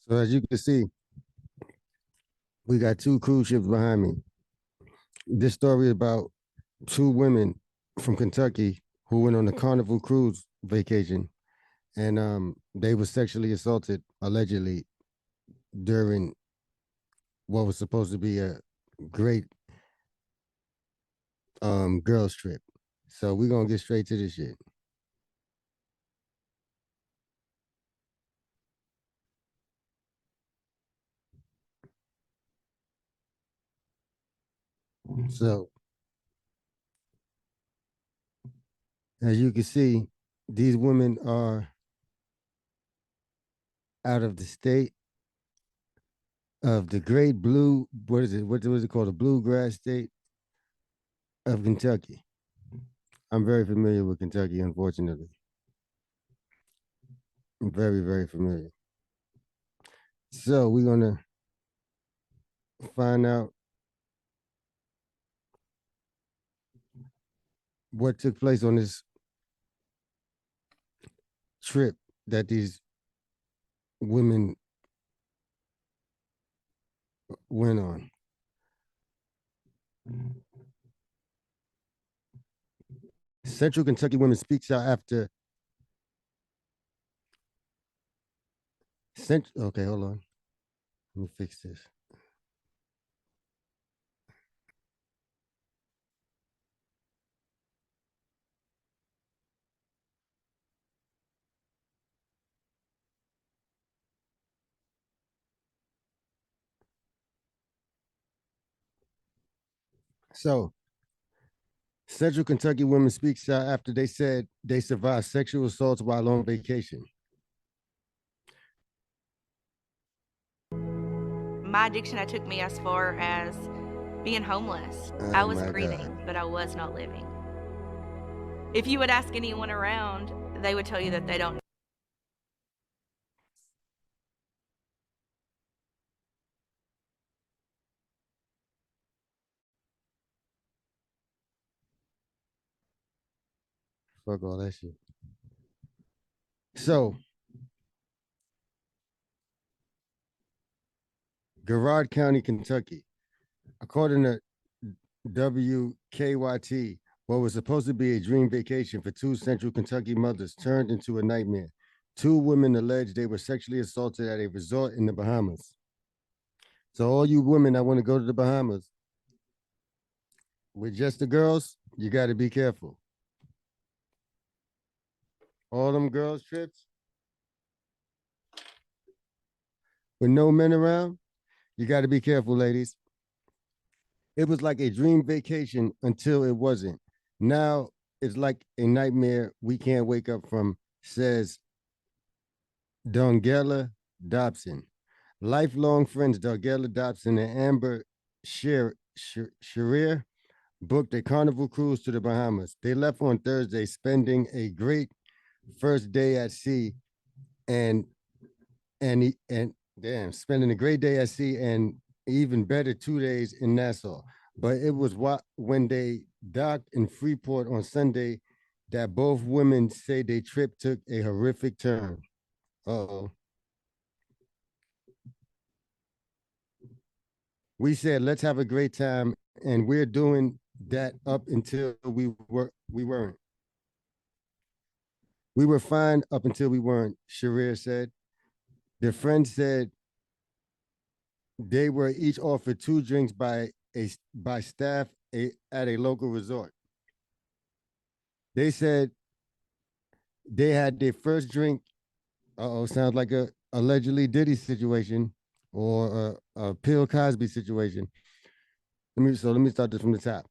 So as you can see, we got two cruise ships behind me. This story is about two women from Kentucky who went on a Carnival cruise vacation, and they were sexually assaulted allegedly during what was supposed to be a great girls trip. So we're gonna get straight to this shit. So as you can see, these women are out of the state of the great blue, what is it? What was it called? The bluegrass state of Kentucky. I'm very familiar with Kentucky, unfortunately. I'm very, very familiar. So we're gonna find out what took place on this trip that these women went on. Central Kentucky woman speaks out after okay, hold on. Let me fix this. So Central Kentucky woman speaks out after they said they survived sexual assaults while on vacation. My addiction had took me as far as being homeless. I Oh was my breathing, God. but I was not living. If you would ask anyone around, they would tell you that they don't. Fuck all that shit. So Garrard County, Kentucky. According to WKYT, what was supposed to be a dream vacation for two Central Kentucky mothers turned into a nightmare. Two women alleged they were sexually assaulted at a resort in the Bahamas. So, all you women that want to go to the Bahamas with just the girls, you got to be careful. All them girls trips with no men around, you got to be careful, ladies. It was like a dream vacation until it wasn't. Now it's like a nightmare we can't wake up from, says Dongela Dobson. Lifelong friends Dongela Dobson and Amber Sharir booked a carnival cruise to the Bahamas. They left on Thursday, spending a great first day at sea and spending a great day at sea and even better 2 days in Nassau. But it was when they docked in Freeport on Sunday that both women say their trip took a horrific turn. Uh-oh. We said let's have a great time, and we're doing that up until we weren't. We were fine up until we weren't, Sharir said. Their friend said they were each offered two drinks by staff at a local resort. They said they had their first drink. Uh-oh, sounds like a allegedly Diddy situation or a Bill Cosby situation. Let me start this from the top.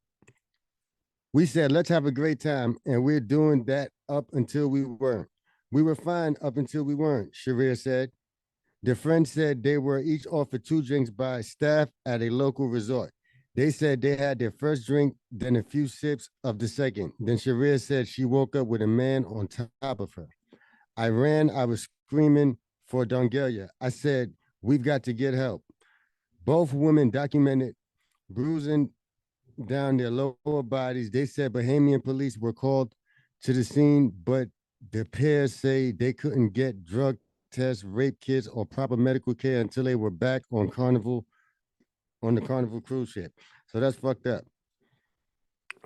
We said let's have a great time, and we're doing that up until we weren't. We were fine up until we weren't, Sharir said. The friends said they were each offered two drinks by staff at a local resort. They said they had their first drink, then a few sips of the second. Then Sharia said she woke up with a man on top of her. I ran, I was screaming for Dongelia. I said, we've got to get help. Both women documented bruising down their lower bodies. They said Bahamian police were called to the scene, but the pair say they couldn't get drug tests, rape kits, or proper medical care until they were back on the Carnival cruise ship. So that's fucked up.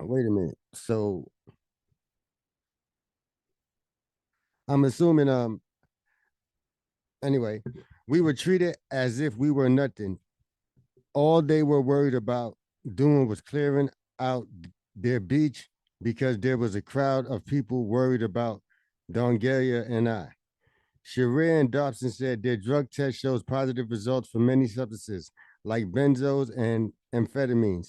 Wait a minute. So I'm assuming anyway, we were treated as if we were nothing. All they were worried about doing was clearing out their beach because there was a crowd of people worried about Dongelia and I. Sharia and Dobson said their drug test shows positive results for many substances like benzos and amphetamines.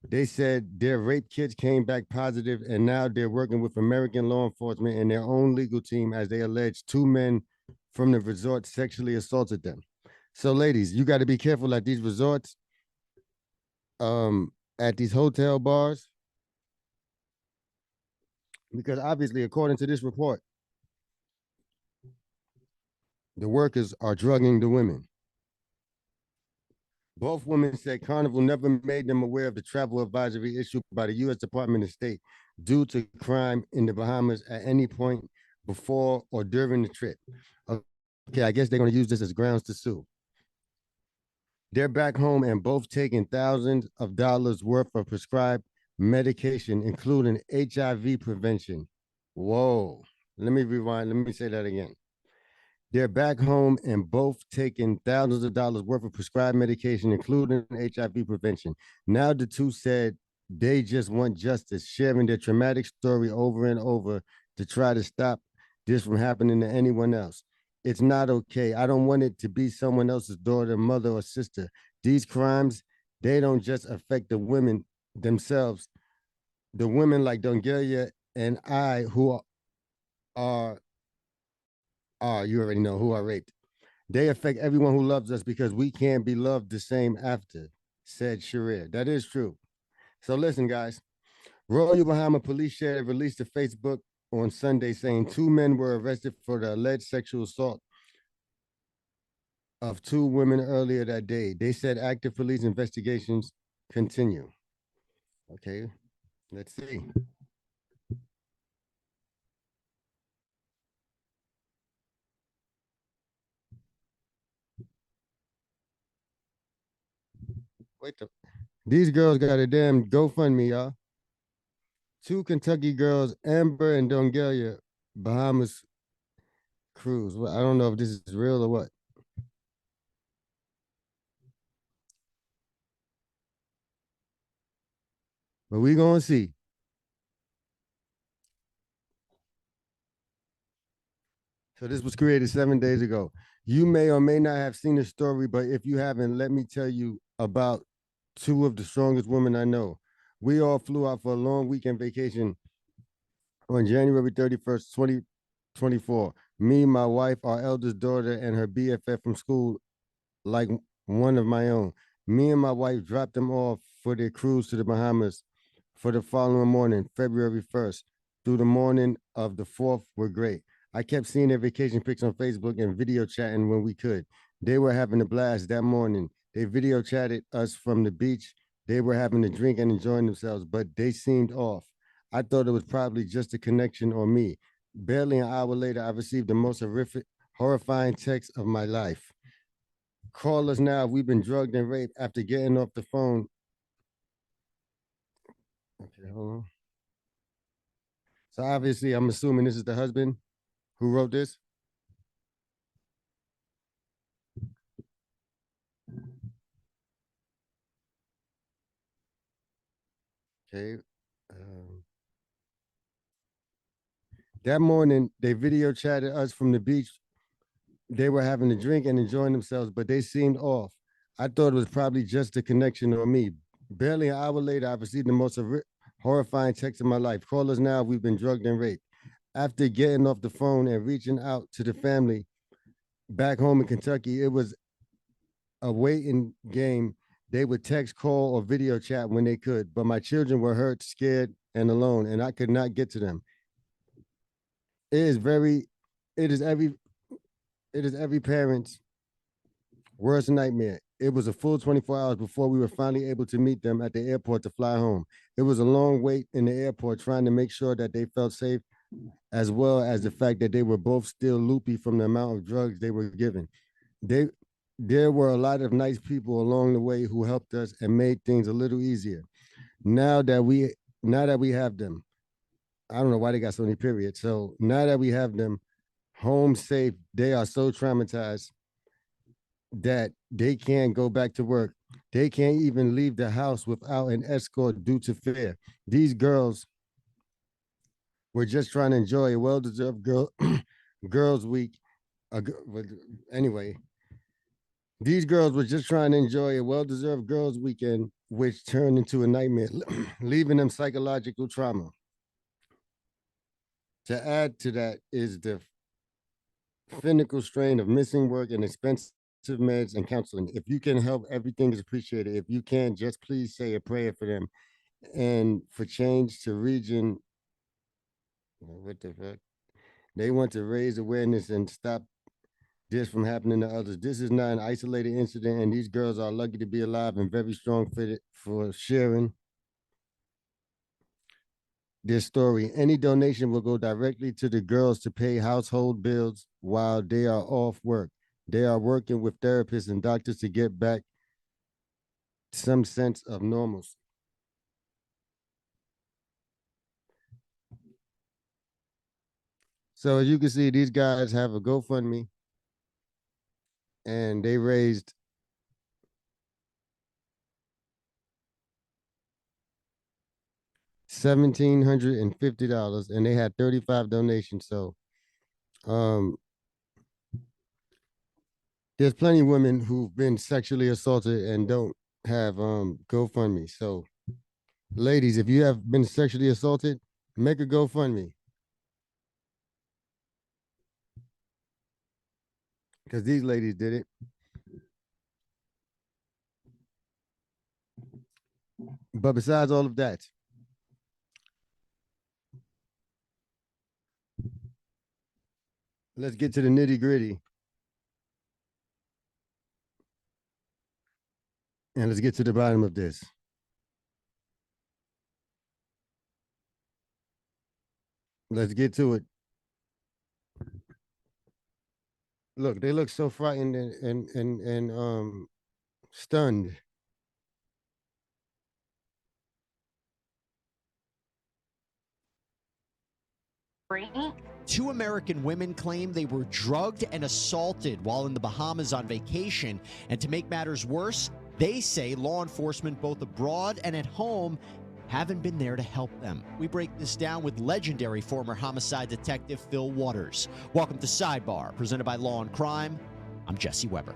They said their rape kits came back positive, and now they're working with American law enforcement and their own legal team as they allege two men from the resort sexually assaulted them. So, ladies, you got to be careful at these resorts, at these hotel bars, because obviously, according to this report, the workers are drugging the women. Both women said Carnival never made them aware of the travel advisory issued by the U.S. Department of State due to crime in the Bahamas at any point before or during the trip. Okay, I guess they're going to use this as grounds to sue. They're back home and both taking thousands of dollars worth of prescribed medication, including HIV prevention. Whoa. Let me rewind. Let me say that again. They're back home and both taking thousands of dollars worth of prescribed medication, including HIV prevention. Now the two said they just want justice, sharing their traumatic story over and over to try to stop this from happening to anyone else. It's not okay. I don't want it to be someone else's daughter, mother, or sister. These crimes, they don't just affect the women themselves. The women like Dongelia and I who are you already know who are raped. They affect everyone who loves us because we can't be loved the same after, said Sharir. That is true. So listen, guys. Royal Bahama Police Sheriff released a Facebook on Sunday saying two men were arrested for the alleged sexual assault of two women earlier that day. They said active police investigations continue. Okay, let's see. Wait, these girls got a damn GoFundMe, y'all. Two Kentucky girls, Amber and Dongelia, Bahamas cruise. Well, I don't know if this is real or what. But we gonna see. So this was created 7 days ago. You may or may not have seen the story, but if you haven't, let me tell you about two of the strongest women I know. We all flew out for a long weekend vacation on January 31st, 2024. Me, my wife, our eldest daughter, and her BFF from school, like one of my own. Me and my wife dropped them off for their cruise to the Bahamas for the following morning, February 1st, through the morning of the 4th were great. I kept seeing their vacation pics on Facebook and video chatting when we could. They were having a blast that morning. They video chatted us from the beach. They were having a drink and enjoying themselves, but they seemed off. I thought it was probably just a connection or me. Barely an hour later, I received the most horrifying text of my life. Call us now. We've been drugged and raped after getting off the phone. Okay, hold on. So obviously, I'm assuming this is the husband who wrote this. Okay. Um, that morning, they video chatted us from the beach. They were having a drink and enjoying themselves, but they seemed off. I thought it was probably just a connection or me. Barely an hour later, I received the most horrifying text of my life. Call us now. We've been drugged and raped. After getting off the phone and reaching out to the family back home in Kentucky, it was a waiting game. They would text, call, or video chat when they could, but my children were hurt, scared, and alone, and I could not get to them. It is very, it is every, it is every parent's worst nightmare. It was a full 24 hours before we were finally able to meet them at the airport to fly home. It was a long wait in the airport trying to make sure that they felt safe as well as the fact that they were both still loopy from the amount of drugs they were given. They there were a lot of nice people along the way who helped us and made things a little easier. Now that we now that we have them, I don't know why they got so many periods. So now that we have them home safe, they are so traumatized that they can't go back to work. They can't even leave the house without an escort due to fear. These girls were just trying to enjoy a well-deserved girls' week. Anyway, these girls were just trying to enjoy a well-deserved girls' weekend, which turned into a nightmare, leaving them psychological trauma. To add to that is the finical strain of missing work and expensive meds and counseling. If you can help, everything is appreciated. If you can, just please say a prayer for them and for change to region. What the fuck? They want to raise awareness and stop this from happening to others. This is not an isolated incident, and these girls are lucky to be alive and very strong fitted for sharing their story. Any donation will go directly to the girls to pay household bills while they are off work. They are working with therapists and doctors to get back some sense of normalcy. So as you can see, these guys have a GoFundMe and they raised $1,750 and they had 35 donations. So um there's plenty of women who've been sexually assaulted and don't have GoFundMe. So ladies, if you have been sexually assaulted, make a GoFundMe. Because these ladies did it. But besides all of that, let's get to the nitty gritty. And let's get to the bottom of this. Let's get to it. Look, they look so frightened and stunned. Two American women claim they were drugged and assaulted while in the Bahamas on vacation. And to make matters worse, they say law enforcement, both abroad and at home, haven't been there to help them. We break this down with legendary former homicide detective Phil Waters. Welcome to Sidebar, presented by Law and Crime. I'm Jesse Weber.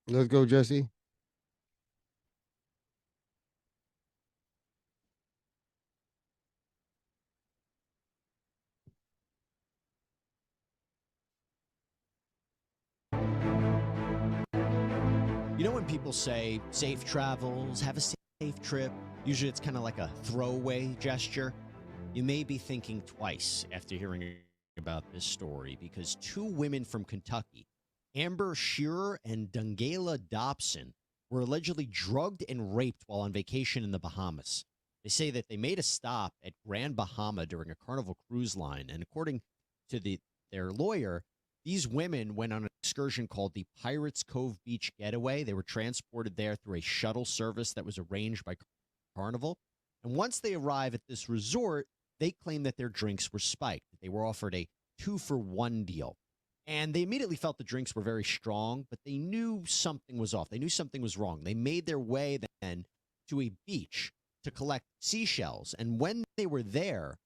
Let's go, Jesse. You know when people say safe travels, have a safe trip, usually it's kind of like a throwaway gesture. You may be thinking twice after hearing about this story because two women from Kentucky, Amber Shearer and Dungala Dobson, were allegedly drugged and raped while on vacation in the Bahamas. They say that they made a stop at Grand Bahama during a Carnival cruise line, and according to their lawyer, these women went on an excursion called the Pirates Cove Beach Getaway. They were transported there through a shuttle service that was arranged by Carnival. And once they arrive at this resort, they claim that their drinks were spiked. They were offered a 2-for-1 deal. And they immediately felt the drinks were very strong, but they knew something was off. They knew something was wrong. They made their way then to a beach to collect seashells. And when they were there,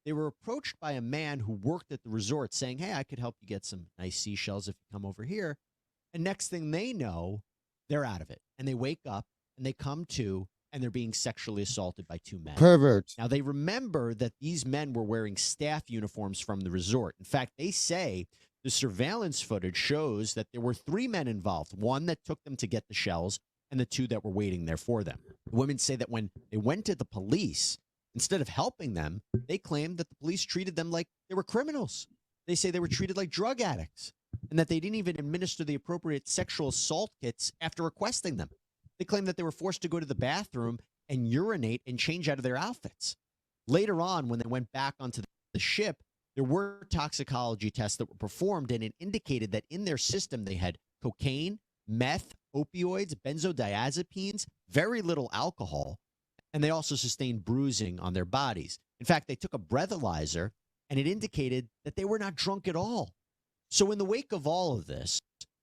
they were approached by a man who worked at the resort saying, hey, I could help you get some nice seashells if you come over here. And next thing they know, they're out of it. And they wake up and they come to, and they're being sexually assaulted by two men. Perverts. Now, they remember that these men were wearing staff uniforms from the resort. In fact, they say the surveillance footage shows that there were 3 men involved, one that took them to get the shells and the 2 that were waiting there for them. The women say that when they went to the police, instead of helping them, they claimed that the police treated them like they were criminals. They say they were treated like drug addicts. and that they didn't even administer the appropriate sexual assault kits after requesting them. They claimed that they were forced to go to the bathroom and urinate and change out of their outfits. Later on, when they went back onto the ship, there were toxicology tests that were performed, and it indicated that in their system they had cocaine, meth, opioids, benzodiazepines, very little alcohol, and they also sustained bruising on their bodies. In fact, they took a breathalyzer, and it indicated that they were not drunk at all. So in the wake of all of this,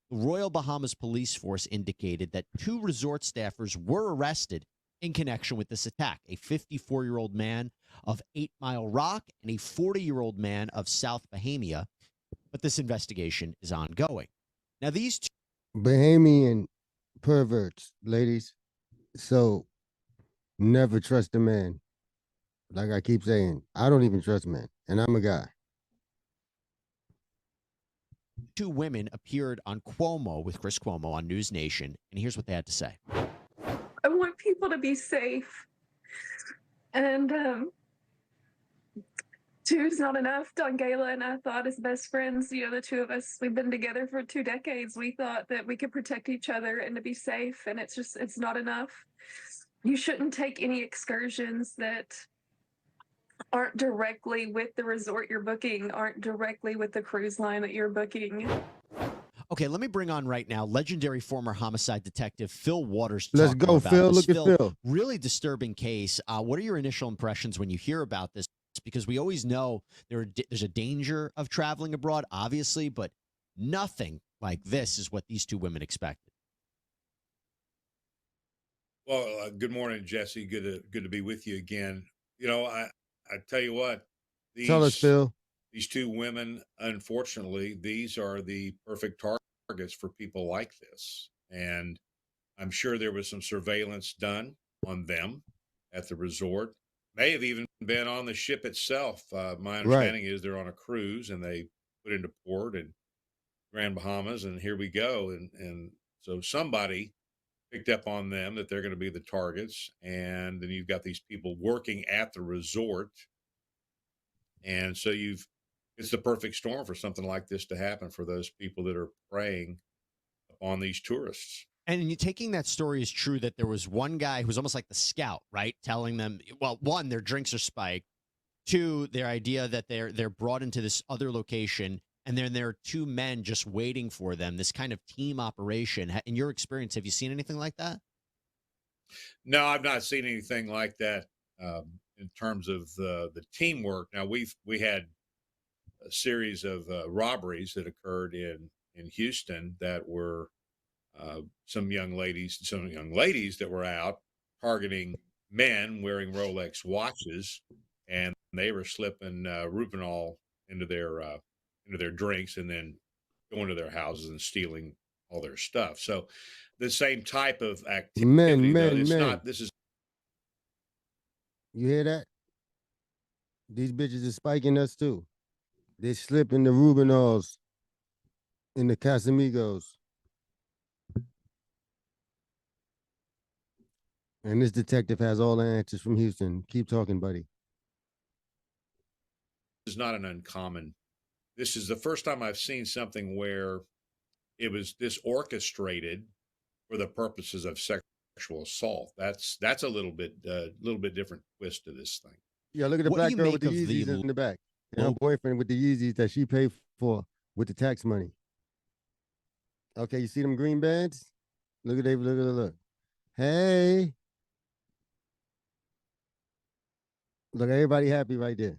the Royal Bahamas Police Force indicated that 2 resort staffers were arrested in connection with this attack, a 54-year-old man of 8 Mile Rock and a 40-year-old man of South Bahamia. But this investigation is ongoing. Now, these two Bahamian perverts, ladies. So never trust a man. Like I keep saying, I don't even trust men, and I'm a guy. women appeared on Cuomo with Chris Cuomo on News Nation, and here's what they had to say. I want people to be safe. And two's not enough. Don Gala and I thought, as best friends, the two of us, we've been together for 2 decades. We thought that we could protect each other and to be safe, and it's not enough. You shouldn't take any excursions that aren't directly with the resort you're booking, aren't directly with the cruise line that you're booking. Okay, let me bring on right now legendary former homicide detective Phil Waters. Let's go, Phil. Look at Phil. Really disturbing case. What are your initial impressions when you hear about this? Because we always know there's a danger of traveling abroad, obviously, but nothing like this is what these 2 women expected. Well, good morning, Jesse. Good to be with you again. I tell you what, Tell us, Phil. These 2 women, unfortunately, these are the perfect targets for people like this. And I'm sure there was some surveillance done on them at the resort. May have even been on the ship itself. My understanding is they're on a cruise and they put into port in Grand Bahamas, and here we go. And so somebody picked up on them that they're going to be the targets. And then you've got these people working at the resort. And so it's the perfect storm for something like this to happen for those people that are preying upon these tourists. And you taking that story is true that there was one guy who's almost like the scout, right? Telling them, well, 1, their drinks are spiked. 2, their idea that they're brought into this other location, and then there are 2 men just waiting for them. This kind of team operation. In your experience, have you seen anything like that? No, I've not seen anything like that in terms of the teamwork. Now we had a series of robberies that occurred in Houston that were some young ladies that were out targeting men wearing Rolex watches, and they were slipping Rupanol into their drinks and then going to their houses and stealing all their stuff. So the same type of activity. Men. This is. You hear that? These bitches are spiking us too. They slipping the Rubinols in the Casamigos. And this detective has all the answers from Houston. Keep talking, buddy. This is not an uncommon. This is the first time I've seen something where it was this orchestrated for the purposes of sexual assault. That's a little bit different twist to this thing. Yeah, look at the black girl with the Yeezys in the back. And her boyfriend with the Yeezys that she paid for with the tax money. Okay, you see them green bands? Look. Hey. Look, everybody happy right there.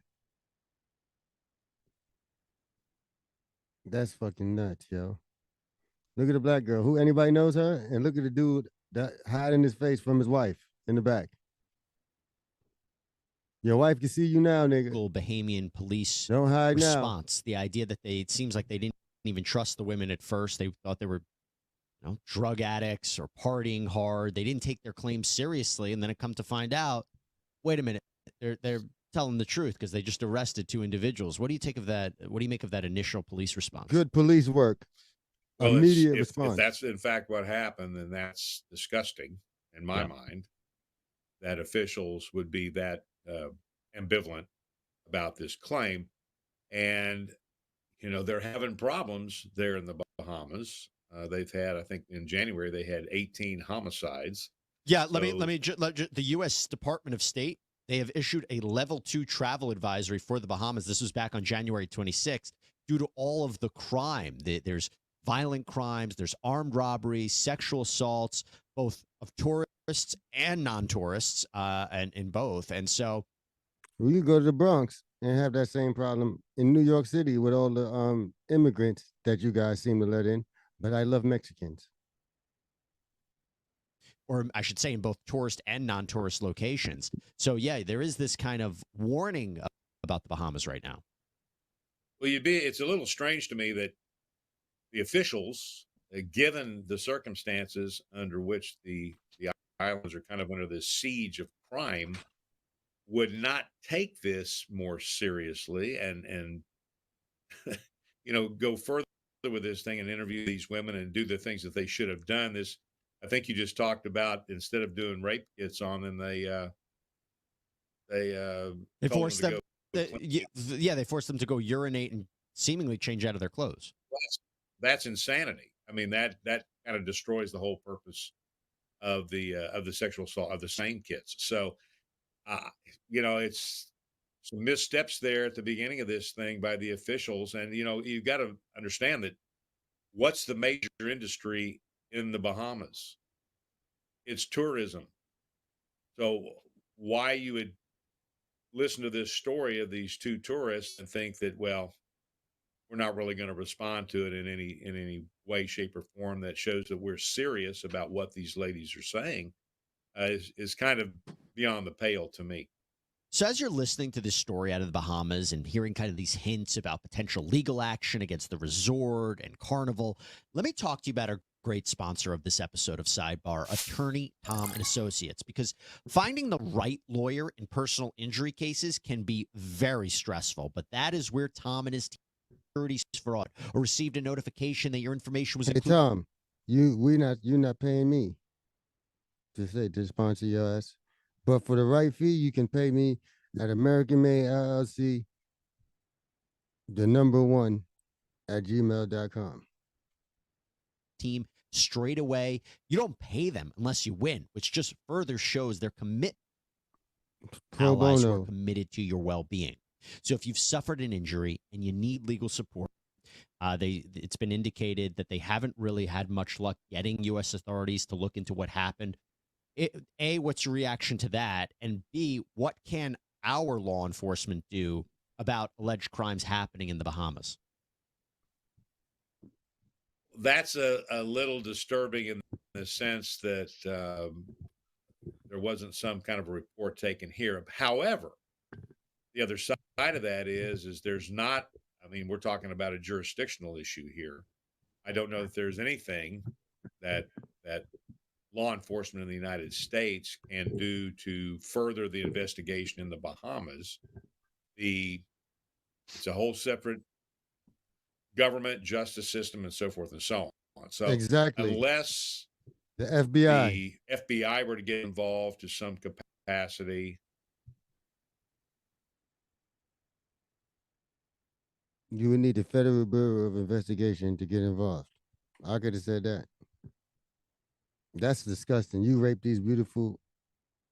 That's fucking nuts, yo. Look at the black girl. Who, anybody knows her? And look at the dude that hiding his face from his wife in the back. Your wife can see you now, nigga. Little Bahamian police Don't hide response. Now. The idea that it seems like they didn't even trust the women at first. They thought they were, drug addicts or partying hard. They didn't take their claims seriously, and then it come to find out, wait a minute, they're telling the truth because they just arrested 2 individuals. What do you take of that? What do you make of that initial police response? Good police work. Well, Immediate response. If that's in fact what happened, then that's disgusting in my mind. That officials would be that ambivalent about this claim. And they're having problems there in the Bahamas. They've had, I think, in January they had 18 homicides. Yeah, So, the U.S. Department of State, they have issued a level 2 travel advisory for the Bahamas. This was back on January 26th due to all of the crime. There's violent crimes, there's armed robberies, sexual assaults, both of tourists and non-tourists, and in both. And so, We could go to the Bronx and have that same problem in New York City with all the immigrants that you guys seem to let in. But I love Mexicans. or I should say in both tourist and non-tourist locations. So yeah, there is this kind of warning about the Bahamas right now. well, it's a little strange to me that the officials, given the circumstances under which the islands are kind of under this siege of crime, would not take this more seriously and go further with this thing and interview these women and do the things that they should have done. This, I think you just talked about, instead of doing rape kits on them, they forced them. clean. They forced them to go urinate and seemingly change out of their clothes. That's insanity. I mean, that kind of destroys the whole purpose of the sexual assault, of the same kits. So, it's some missteps there at the beginning of this thing by the officials. And, you've got to understand that what's the major industry in the Bahamas? It's tourism. So why you would listen to this story of these two tourists and think that, well, we're not really going to respond to it in any way, shape, or form that shows that we're serious about what these ladies are saying, is kind of beyond the pale to me. So as you're listening to this story out of the Bahamas and hearing kind of these hints about potential legal action against the resort and Carnival, let me talk to you about our great sponsor of this episode of Sidebar, Attorney Tom and Associates, because finding the right lawyer in personal injury cases can be very stressful, but that is where Tom and his team securities fraud or received a notification that your information was Hey included. Tom, you're not paying me to sponsor your ass. But for the right fee, you can pay me at American Made LLC, the number 1 at gmail.com. Team straight away. You don't pay them unless you win, which just further shows their commitment. Pro Allies who are bono. committed to your well-being. So if you've suffered an injury and you need legal support, it's been indicated that they haven't really had much luck getting U.S. authorities to look into what happened. A, what's your reaction to that? And B, what can our law enforcement do about alleged crimes happening in the Bahamas? That's a little disturbing in the sense that there wasn't some kind of a report taken here. However, the other side of that is there's not, I mean, we're talking about a jurisdictional issue here. I don't know if there's anything that law enforcement in the United States can do to further the investigation in the Bahamas. It's a whole separate government, justice system, and so forth and so on. So Exactly. unless The FBI. the FBI were to get involved to some capacity, You would need the Federal Bureau of Investigation to get involved. I could have said that. That's disgusting. You raped these beautiful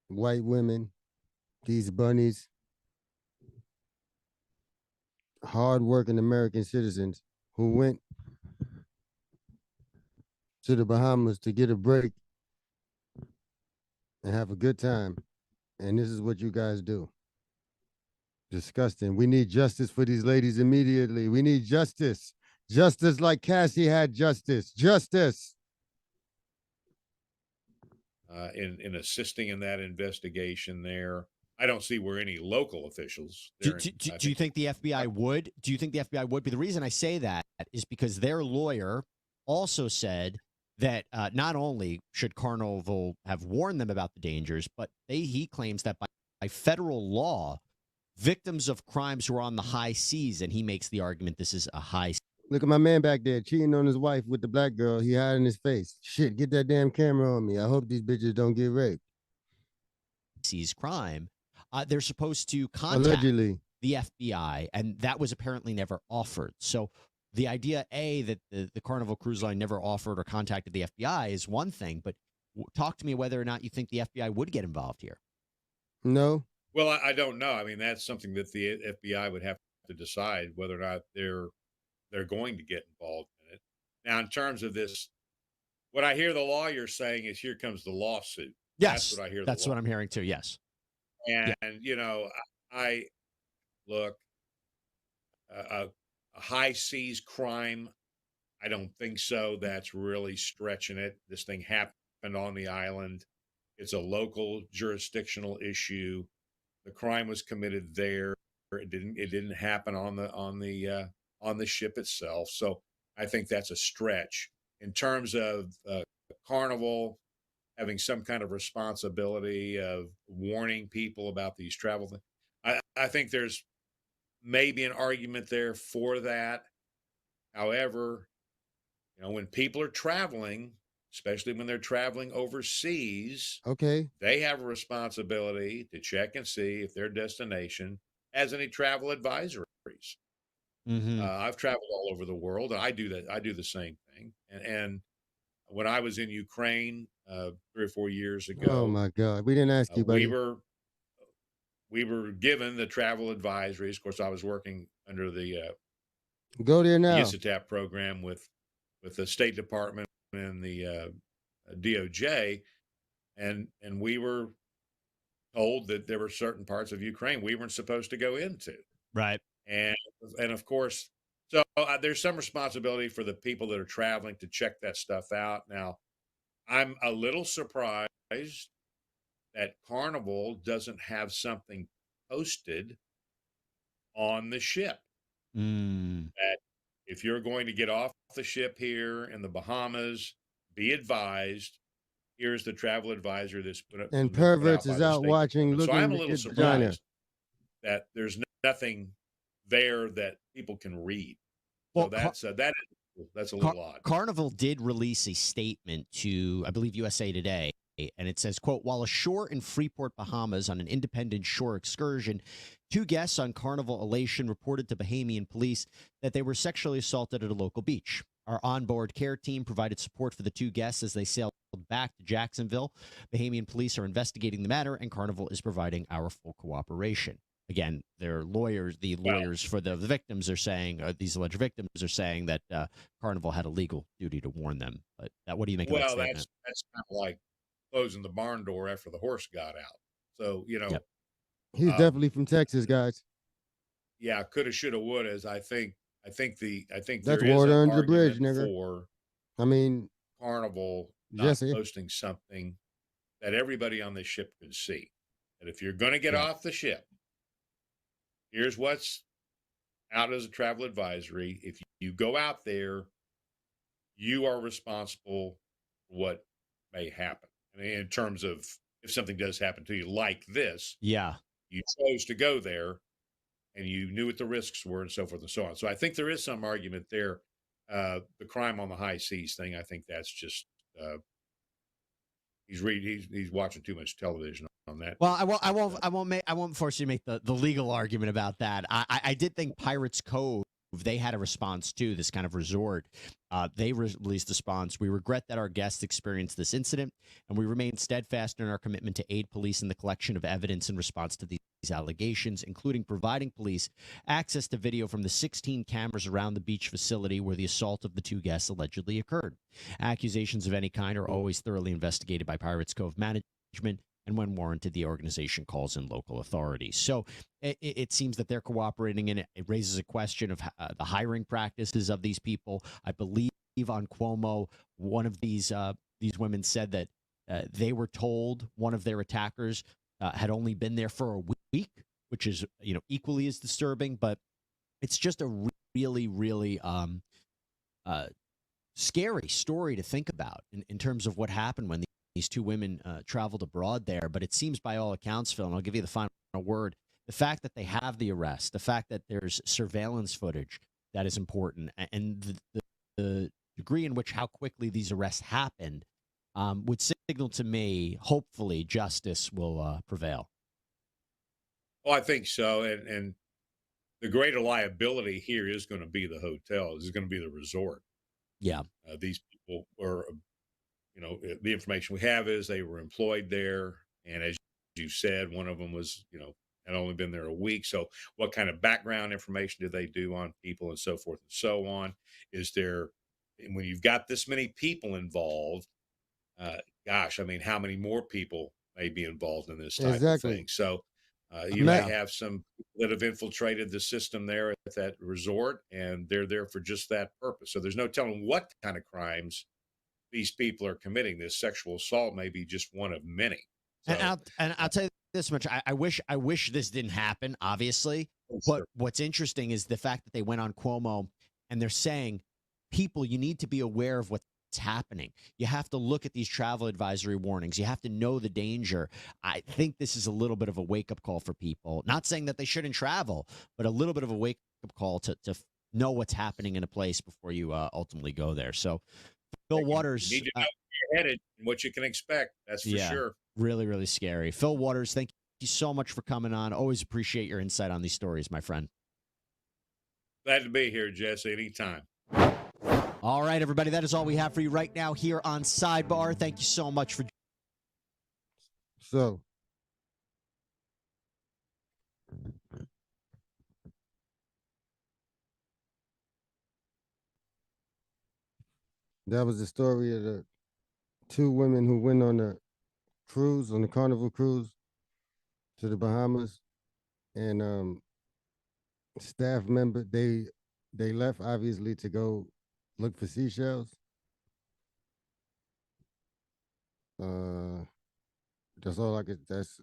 white women, these bunnies, hardworking American citizens who went to the Bahamas to get a break and have a good time. And this is what you guys do. Disgusting. We need justice for these ladies immediately. We need justice. Justice like Cassie had justice. Justice. in assisting in that investigation there. I don't see where any local officials. Do you think the FBI would? Do you think the FBI would be? The reason I say that is because their lawyer also said that not only should Carnival have warned them about the dangers, but he claims that by federal law, victims of crimes who are on the high seas, and he makes the argument this is a high. Look at my man back there cheating on his wife with the black girl. He hiding his face. Shit, get that damn camera on me. I hope these bitches don't get raped. Seas crime. They're supposed to contact. Allegedly. the FBI, and that was apparently never offered. So the idea, A, that the Carnival Cruise Line never offered or contacted the FBI is one thing, but talk to me whether or not you think the FBI would get involved here. No. Well, I don't know. I mean, that's something that the FBI would have to decide whether or not they're going to get involved in it. Now, in terms of this, what I hear the lawyer saying is, "Here comes the lawsuit." That's Yes, what I hear. that's what I'm hearing too. Yes. Yeah. And I look a high seas crime. I don't think so. That's really stretching it. This thing happened on the island. It's a local jurisdictional issue. The crime was committed there. It didn't happen on the ship itself. So I think that's a stretch in terms of Carnival having some kind of responsibility of warning people about these travel things. I think there's maybe an argument there for that. However, when people are traveling, especially when they're traveling overseas, Okay. they have a responsibility to check and see if their destination has any travel advisories. Mm-hmm. I've traveled all over the world, and I do that. I do the same thing. And when I was in Ukraine 3 or 4 years Oh ago, my God. We didn't ask you, we buddy. were given the travel advisories. Of course, I was working under the Go there now. ISATAP program with the State Department and the DOJ, and we were told that there were certain parts of Ukraine we weren't supposed to go into, Right. and of course, so there's some responsibility for the people that are traveling to check that stuff out. Now, I'm a little surprised that Carnival doesn't have something posted on the ship Mm. that if you're going to get off the ship here in the Bahamas, be advised, here's the travel advisor that's And been put out perverts by is the out State watching, Department. So I'm looking a to little get vagina. surprised that there's nothing there that people can read. So Well, that's a little odd. Carnival did release a statement to, I believe, USA Today, and it says, quote, while ashore in Freeport, Bahamas on an independent shore excursion, 2 guests on Carnival Elation reported to Bahamian police that they were sexually assaulted at a local beach. Our onboard care team provided support for the 2 guests as they sailed back to Jacksonville. Bahamian police are investigating the matter, and Carnival is providing our full cooperation. Again, their lawyers, the lawyers for the victims are saying, these alleged victims are saying that Carnival had a legal duty to warn them. But what do you make of that Well, statement? that's kind of like closing the barn door after the horse got out. So Yep. He's um, definitely from Texas, guys. yeah, coulda, shoulda, wouldas. I think That's there is water an under the bridge, argument nigga. for I mean, Carnival not Jesse. posting something that everybody on the ship could see. That if you're going to get Yeah. off the ship, here's what's out as a travel advisory. If you go out there, you are responsible for what may happen. I mean, in terms of if something does happen to you like this, Yeah. you chose to go there and you knew what the risks were and so forth and so on. So I think there is some argument there. The crime on the high seas thing, I think that's just he's watching too much television on that. Well, I won't force you to make the legal argument about that. I did think Pirates Cove, they had a response to this kind of resort. They released a response. We regret that our guests experienced this incident, and we remain steadfast in our commitment to aid police in the collection of evidence in response to these allegations, including providing police access to video from the 16 cameras around the beach facility where the assault of the 2 guests allegedly occurred. Accusations of any kind are always thoroughly investigated by Pirates Cove management, and when warranted, the organization calls in local authorities. So it seems that they're cooperating, and it raises a question of the hiring practices of these people. I believe on Cuomo, one of these women said that they were told one of their attackers had only been there for a week, which is equally as disturbing. But it's just a really, really scary story to think about in terms of what happened when these 2 women traveled abroad there. But it seems, by all accounts, Phil, and I'll give you the final word, the fact that they have the arrest, the fact that there's surveillance footage that is important, and the degree in which how quickly these arrests happened would signal to me, hopefully, justice will prevail. Oh, I think so. And the greater liability here is going to be the hotels, is going to be the resort. Yeah. These people were, the information we have is they were employed there, and as you said, one of them was, had only been there a week. So, what kind of background information do they do on people, and so forth and so on? Is there, and when you've got this many people involved, uh, gosh, I mean, how many more people may be involved in this type of thing? Exactly. So, you I'm may not, Yeah. have some people that have infiltrated the system there at that resort, and they're there for just that purpose. So, there's no telling what kind of crimes these people are committing. This sexual assault may be just one of many. And So, I'll tell you this much. I wish this didn't happen, obviously. But sure. what's interesting is the fact that they went on Cuomo and they're saying, people, you need to be aware of what's happening. You have to look at these travel advisory warnings. You have to know the danger. I think this is a little bit of a wake up call for people. Not saying that they shouldn't travel, but a little bit of a wake up call to know what's happening in a place before you ultimately go there. So, Phil You Waters, need to know where you're headed and what you can expect. That's for yeah, sure. really, really scary. Phil Waters, thank you so much for coming on. Always appreciate your insight on these stories, my friend. Glad to be here, Jesse, anytime. All right, everybody, that is all we have for you right now here on Sidebar. Thank you so much for. so that was the story of the two women who went on the cruise, on the Carnival cruise to the Bahamas, and staff member they left obviously to go look for seashells. Uh, that's all I could. That's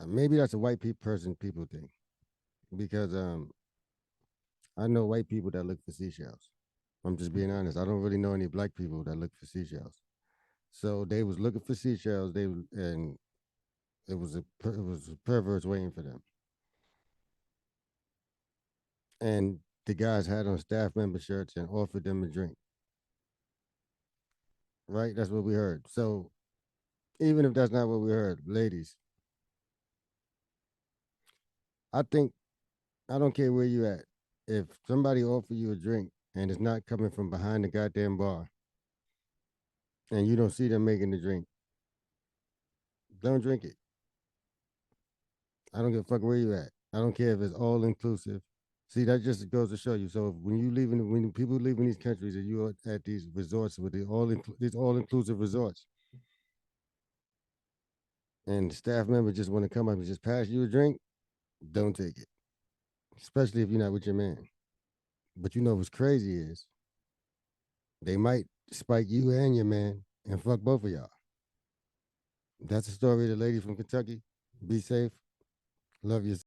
maybe that's a white people thing, because I know white people that look for seashells. I'm just being honest. I don't really know any black people that look for seashells. So they was looking for seashells. And it was a perverts waiting for them. And the guys had on staff member shirts and offered them a drink. Right? That's what we heard. So even if that's not what we heard, ladies, I think I don't care where you at. If somebody offer you a drink and it's not coming from behind the goddamn bar, and you don't see them making the drink, don't drink it. I don't give a fuck where you at. I don't care if it's all inclusive. See, that just goes to show you. So when people leaving these countries and you are at these resorts with these all inclusive resorts, and the staff member just want to come up and just pass you a drink, don't take it. Especially if you're not with your man. But you know what's crazy is they might spike you and your man and fuck both of y'all. That's the story of the lady from Kentucky. Be safe. Love you.